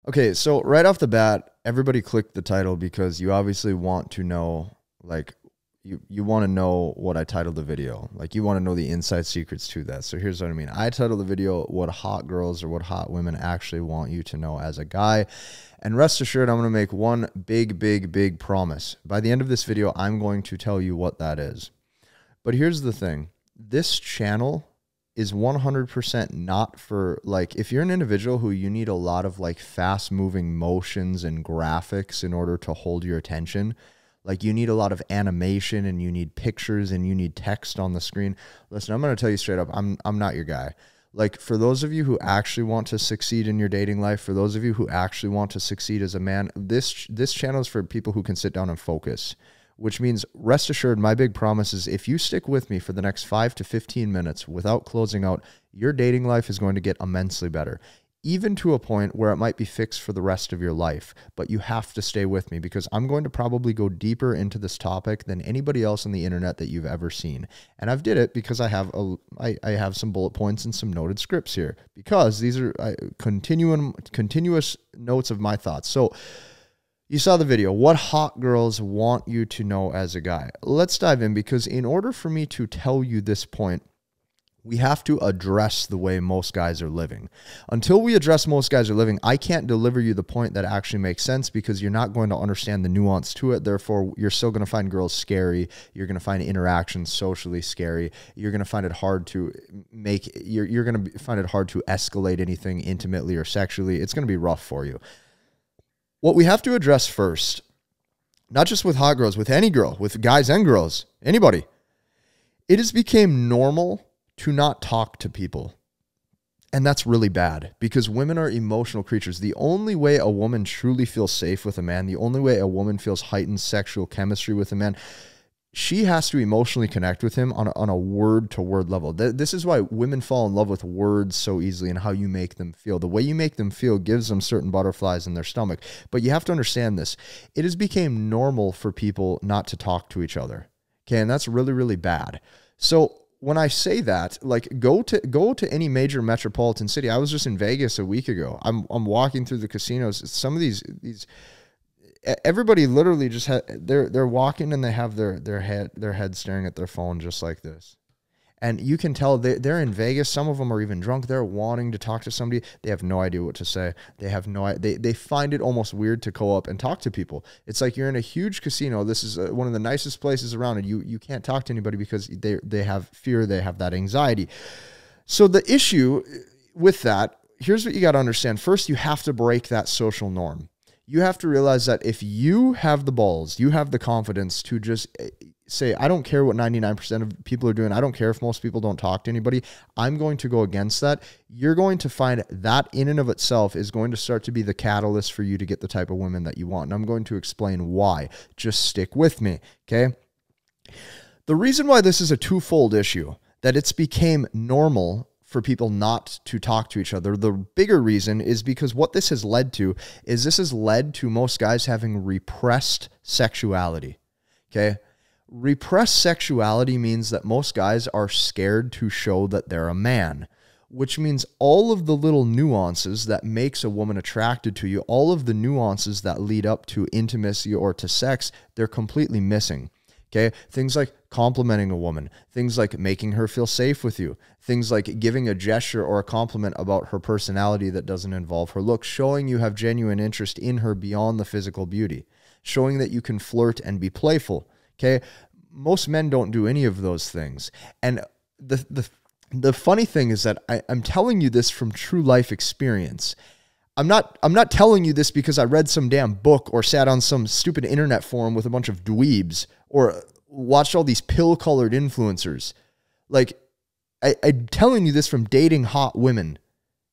Okay, so right off the bat, everybody clicked the title because you obviously want to know, like, you want to know what I titled the video. Like, you want to know the inside secrets to that. So here's what I mean. I titled the video, What Hot Girls or What Hot Women Actually Want You to Know as a Guy. And rest assured, I'm going to make one big promise. By the end of this video, I'm going to tell you what that is. But here's the thing. This channel is 100% not for, like, if you're an individual who you need a lot of like fast moving motions and graphics in order to hold your attention, like you need a lot of animation and you need pictures and you need text on the screen. Listen, I'm going to tell you straight up, I'm not your guy. Like, for those of you who actually want to succeed in your dating life, for those of you who actually want to succeed as a man, this channel is for people who can sit down and focus. Which means, rest assured, my big promise is if you stick with me for the next 5 to 15 minutes without closing out, your dating life is going to get immensely better. Even to a point where it might be fixed for the rest of your life. But you have to stay with me because I'm going to probably go deeper into this topic than anybody else on the internet that you've ever seen. And I've did it because I have some bullet points and some noted scripts here. Because these are continuous notes of my thoughts. So, you saw the video, what hot girls want you to know as a guy. Let's dive in, because in order for me to tell you this point, we have to address the way most guys are living. Until we address most guys are living, I can't deliver you the point that actually makes sense, because you're not going to understand the nuance to it. Therefore, you're still going to find girls scary. You're going to find interactions socially scary. You're going to find it hard to you're going to find it hard to escalate anything intimately or sexually. It's going to be rough for you. What we have to address first, not just with hot girls, with any girl, with guys and girls, anybody, it has become normal to not talk to people. And that's really bad, because women are emotional creatures. The only way a woman truly feels safe with a man, the only way a woman feels heightened sexual chemistry with a man, she has to emotionally connect with him on a word-to-word level. This is why women fall in love with words so easily, and how you make them feel. The way you make them feel gives them certain butterflies in their stomach. But you have to understand this. It has become normal for people not to talk to each other. Okay, and that's really bad. So when I say that, like, go to any major metropolitan city. I was just in Vegas a week ago. I'm walking through the casinos. Some of these everybody literally just they're walking and they have their head staring at their phone just like this. And you can tell they're in Vegas. Some of them are even drunk. They're wanting to talk to somebody. They have no idea what to say. They have they find it almost weird to go up and talk to people. It's like you're in a huge casino. This is one of the nicest places around, and you can't talk to anybody because they have fear. They have that anxiety. So the issue with that, here's what you got to understand. First, you have to break that social norm. You have to realize that if you have the balls, you have the confidence to just say, I don't care what 99% of people are doing. I don't care if most people don't talk to anybody. I'm going to go against that. You're going to find that in and of itself is going to start to be the catalyst for you to get the type of women that you want. And I'm going to explain why. Just stick with me, okay? The reason why this is a twofold issue, that it's became normal for people not to talk to each other. The bigger reason is because what this has led to is this has led to most guys having repressed sexuality. Okay? Repressed sexuality means that most guys are scared to show that they're a man, which means all of the little nuances that makes a woman attracted to you, all of the nuances that lead up to intimacy or to sex, they're completely missing. Okay, things like complimenting a woman, things like making her feel safe with you, things like giving a gesture or a compliment about her personality that doesn't involve her looks, showing you have genuine interest in her beyond the physical beauty, showing that you can flirt and be playful. Okay, most men don't do any of those things. And the funny thing is that I'm telling you this from true life experience. I'm not telling you this because I read some damn book or sat on some stupid internet forum with a bunch of dweebs or watched all these pill-colored influencers. Like, I'm telling you this from dating hot women,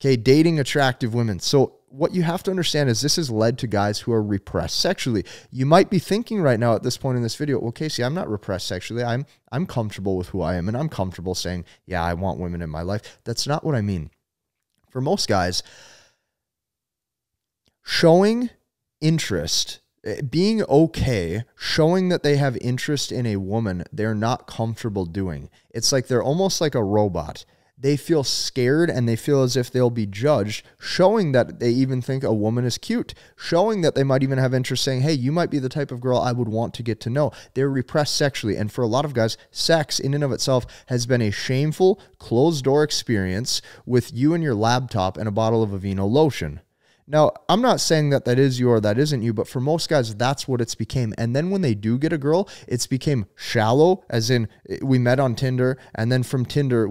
okay, dating attractive women. So what you have to understand is this has led to guys who are repressed sexually. You might be thinking right now at this point in this video, well, Casey, I'm not repressed sexually. I'm comfortable with who I am, and I'm comfortable saying, yeah, I want women in my life. That's not what I mean. For most guys, showing interest, being okay, showing that they have interest in a woman they're not comfortable doing. It's like they're almost like a robot. They feel scared and they feel as if they'll be judged, showing that they even think a woman is cute, showing that they might even have interest, saying, hey, you might be the type of girl I would want to get to know. They're repressed sexually. And for a lot of guys, sex in and of itself has been a shameful, closed door experience with you and your laptop and a bottle of Aveeno lotion. Now, I'm not saying that that is you or that isn't you, but for most guys, that's what it's became. And then when they do get a girl, it's became shallow, as in we met on Tinder, and then from Tinder,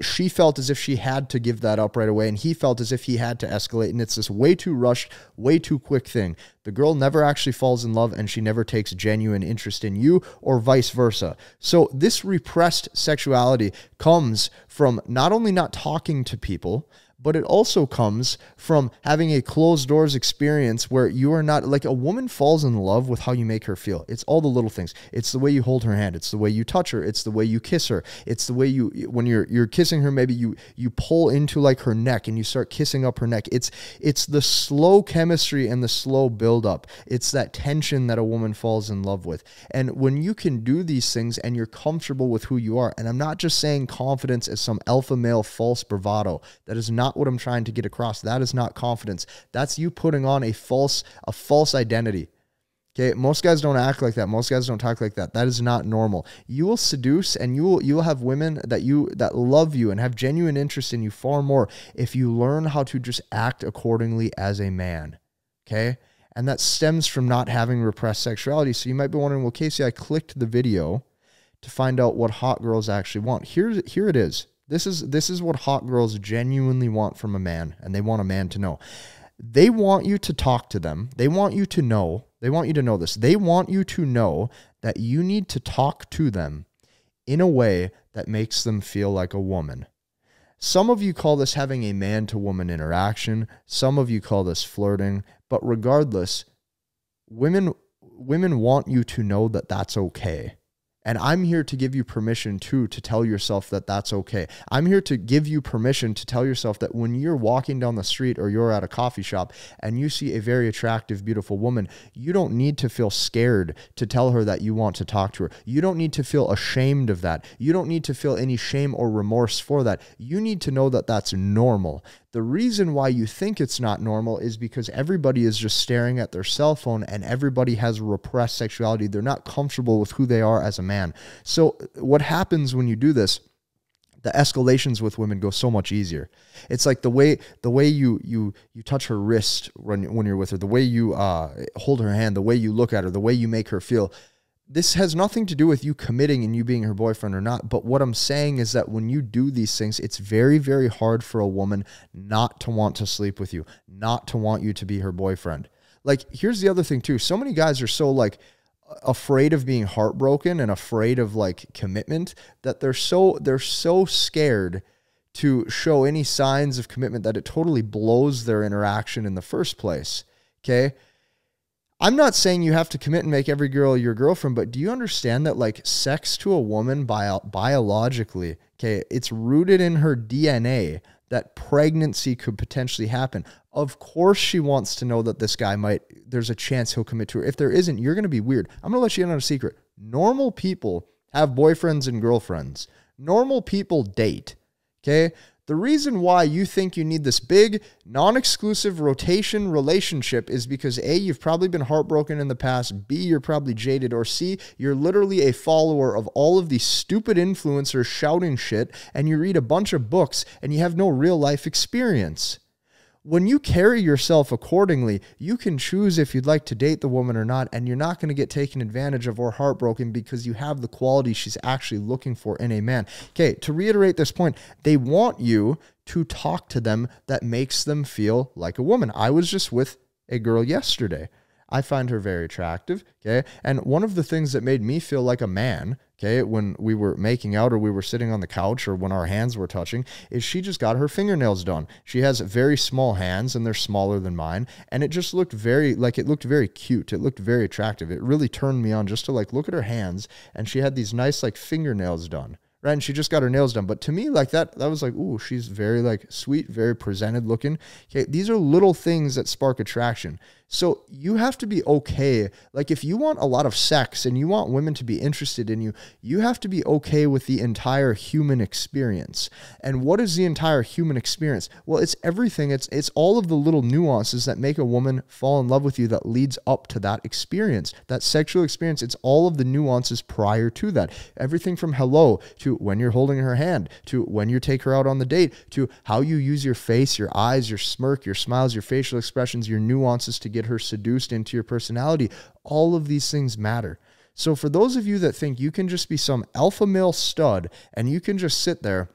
she felt as if she had to give that up right away, and he felt as if he had to escalate, and it's this way too rushed, way too quick thing. The girl never actually falls in love, and she never takes genuine interest in you, or vice versa. So this repressed sexuality comes from not only not talking to people, but it also comes from having a closed doors experience where you are not, like, a woman falls in love with how you make her feel. It's all the little things. It's the way you hold her hand. It's the way you touch her. It's the way you kiss her. It's the way when you're kissing her, maybe you pull into like her neck and you start kissing up her neck. It's the slow chemistry and the slow buildup. It's that tension that a woman falls in love with. And when you can do these things and you're comfortable with who you are, and I'm not just saying confidence as some alpha male false bravado. That is not what I'm trying to get across. That is not confidence. That's you putting on a false identity. Okay, most guys don't act like that. Most guys don't talk like that. That is not normal. You will seduce, and you will have women that love you and have genuine interest in you far more if you learn how to just act accordingly as a man. Okay? And that stems from not having repressed sexuality. So you might be wondering, well, Casey, I clicked the video to find out what hot girls actually want. Here it is. This is what hot girls genuinely want from a man, and they want a man to know. They want you to talk to them. They want you to know. They want you to know this. They want you to know that you need to talk to them in a way that makes them feel like a woman. Some of you call this having a man-to-woman interaction. Some of you call this flirting. But regardless, women want you to know that that's okay. And I'm here to give you permission to tell yourself that that's okay. I'm here to give you permission to tell yourself that when you're walking down the street or you're at a coffee shop and you see a very attractive, beautiful woman, you don't need to feel scared to tell her that you want to talk to her. You don't need to feel ashamed of that. You don't need to feel any shame or remorse for that. You need to know that that's normal. The reason why you think it's not normal is because everybody is just staring at their cell phone and everybody has repressed sexuality. They're not comfortable with who they are as a man. So what happens when you do this, the escalations with women go so much easier. It's like the way you touch her wrist when you're with her, the way you hold her hand, the way you look at her, the way you make her feel. This has nothing to do with you committing and you being her boyfriend or not. But what I'm saying is that when you do these things, it's very, very hard for a woman not to want to sleep with you, not to want you to be her boyfriend. Like, here's the other thing too. So many guys are so like afraid of being heartbroken and afraid of like commitment that they're so scared to show any signs of commitment that it totally blows their interaction in the first place. Okay. I'm not saying you have to commit and make every girl your girlfriend, but do you understand that like sex to a woman biologically, okay, it's rooted in her DNA that pregnancy could potentially happen. Of course she wants to know that this guy there's a chance he'll commit to her. If there isn't, you're going to be weird. I'm going to let you in on a secret. Normal people have boyfriends and girlfriends. Normal people date, okay? The reason why you think you need this big, non-exclusive rotation relationship is because A, you've probably been heartbroken in the past, B, you're probably jaded, or C, you're literally a follower of all of these stupid influencers shouting shit, and you read a bunch of books, and you have no real-life experience. When you carry yourself accordingly, you can choose if you'd like to date the woman or not, and you're not going to get taken advantage of or heartbroken because you have the quality she's actually looking for in a man. Okay, to reiterate this point, they want you to talk to them that makes them feel like a woman. I was just with a girl yesterday. I find her very attractive, okay? And one of the things that made me feel like a man, okay, when we were making out or we were sitting on the couch or when our hands were touching, is she just got her fingernails done. She has very small hands and they're smaller than mine, and it just looked very cute. It looked very attractive. It really turned me on just to like look at her hands, and she had these nice like fingernails done. Right, and she just got her nails done. But to me, like that was like, ooh, she's very like sweet, very presented looking. Okay, these are little things that spark attraction. So you have to be okay. Like if you want a lot of sex and you want women to be interested in you, you have to be okay with the entire human experience. And what is the entire human experience? Well, it's everything. It's all of the little nuances that make a woman fall in love with you that leads up to that experience, that sexual experience. It's all of the nuances prior to that. Everything from hello to when you're holding her hand to when you take her out on the date to how you use your face, your eyes, your smirk, your smiles, your facial expressions, your nuances to get her seduced into your personality. All of these things matter. So for those of you that think you can just be some alpha male stud and you can just sit there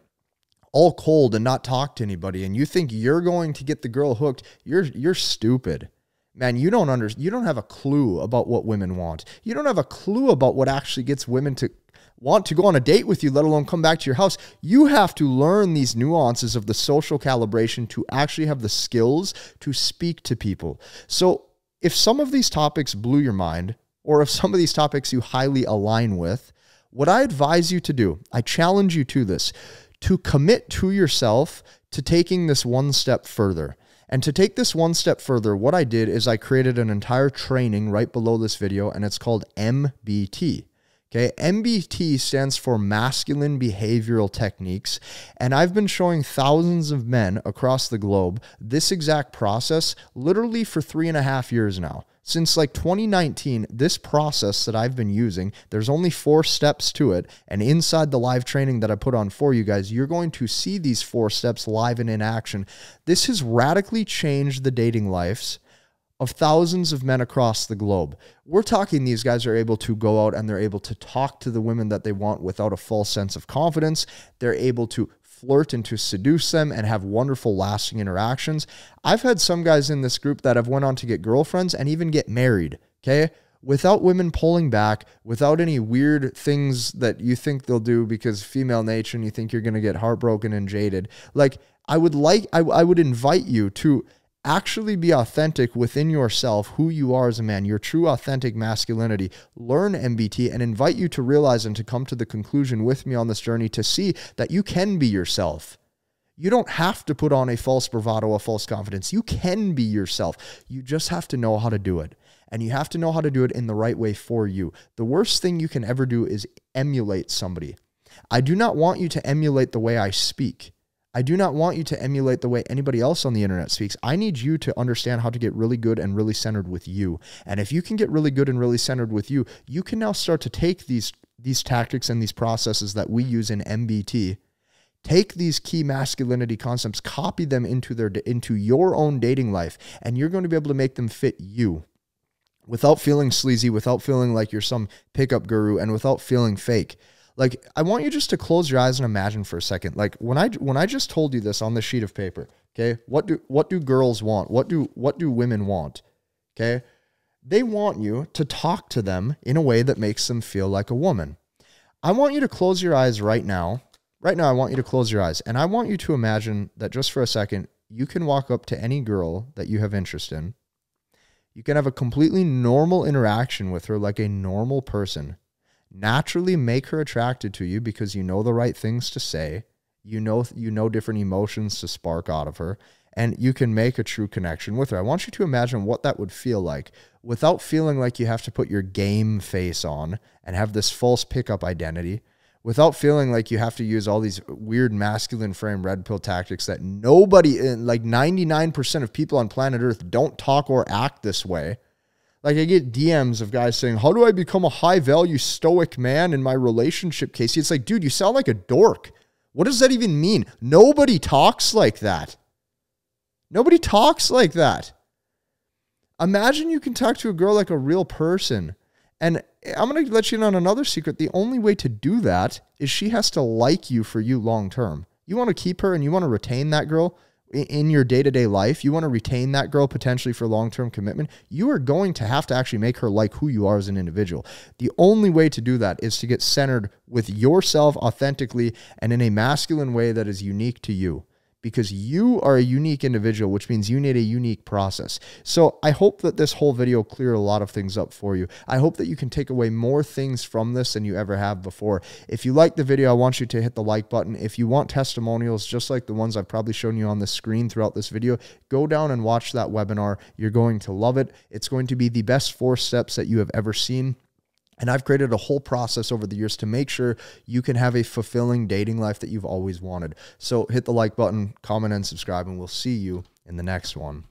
all cold and not talk to anybody and you think you're going to get the girl hooked, you're stupid. Man, you don't have a clue about what women want. You don't have a clue about what actually gets women to want to go on a date with you, let alone come back to your house. You have to learn these nuances of the social calibration to actually have the skills to speak to people. So if some of these topics blew your mind, or if some of these topics you highly align with, what I advise you to do, I challenge you to this, to commit to yourself to taking this one step further. And to take this one step further, what I did is I created an entire training right below this video, and it's called MBT. Okay, MBT stands for Masculine Behavioral Techniques, and I've been showing thousands of men across the globe this exact process literally for 3.5 years now. Since like 2019, this process that I've been using, there's only 4 steps to it, and inside the live training that I put on for you guys, you're going to see these 4 steps live and in action. This has radically changed the dating lives of thousands of men across the globe. We're talking these guys are able to go out and they're able to talk to the women that they want without a false sense of confidence. They're able to flirt and to seduce them and have wonderful lasting interactions. I've had some guys in this group that have went on to get girlfriends and even get married, okay? Without women pulling back, without any weird things that you think they'll do because female nature and you think you're going to get heartbroken and jaded. Like I would invite you to actually be authentic within yourself, who you are as a man, your true authentic masculinity. Learn MBT and invite you to realize and to come to the conclusion with me on this journey to see that you can be yourself. You don't have to put on a false bravado, a false confidence. You can be yourself. You just have to know how to do it. And you have to know how to do it in the right way for you. The worst thing you can ever do is emulate somebody. I do not want you to emulate the way I speak. I do not want you to emulate the way anybody else on the internet speaks. I need you to understand how to get really good and really centered with you. And if you can get really good and really centered with you, you can now start to take these tactics and these processes that we use in MBT, take these key masculinity concepts, copy them into your own dating life, and you're going to be able to make them fit you without feeling sleazy, without feeling like you're some pickup guru, and without feeling fake. Like, I want you just to close your eyes and imagine for a second. Like when I just told you this on this sheet of paper, okay? What do girls want? What do women want? Okay? They want you to talk to them in a way that makes them feel like a woman. I want you to close your eyes right now. Right now, I want you to close your eyes, and I want you to imagine that just for a second, you can walk up to any girl that you have interest in. You can have a completely normal interaction with her like a normal person. Naturally make her attracted to you because you know the right things to say. You know different emotions to spark out of her, and you can make a true connection with her. I want you to imagine what that would feel like without feeling like you have to put your game face on and have this false pickup identity, without feeling like you have to use all these weird masculine frame red pill tactics that nobody, like 99% of people on planet Earth don't talk or act this way. Like I get DMs of guys saying, how do I become a high value stoic man in my relationship, Casey? It's like, dude, you sound like a dork. What does that even mean? Nobody talks like that. Nobody talks like that. Imagine you can talk to a girl like a real person. And I'm going to let you in on another secret. The only way to do that is she has to like you for you long term. You want to keep her and you want to retain that girl in your day-to-day life, you want to retain that girl potentially for long-term commitment, you are going to have to actually make her like who you are as an individual. The only way to do that is to get centered with yourself authentically and in a masculine way that is unique to you. because you are a unique individual, which means you need a unique process. So I hope that this whole video cleared a lot of things up for you. I hope that you can take away more things from this than you ever have before. If you like the video, I want you to hit the like button. If you want testimonials, just like the ones I've probably shown you on the screen throughout this video, go down and watch that webinar. You're going to love it. It's going to be the best 4 steps that you have ever seen. And I've created a whole process over the years to make sure you can have a fulfilling dating life that you've always wanted. So hit the like button, comment, and subscribe, and we'll see you in the next one.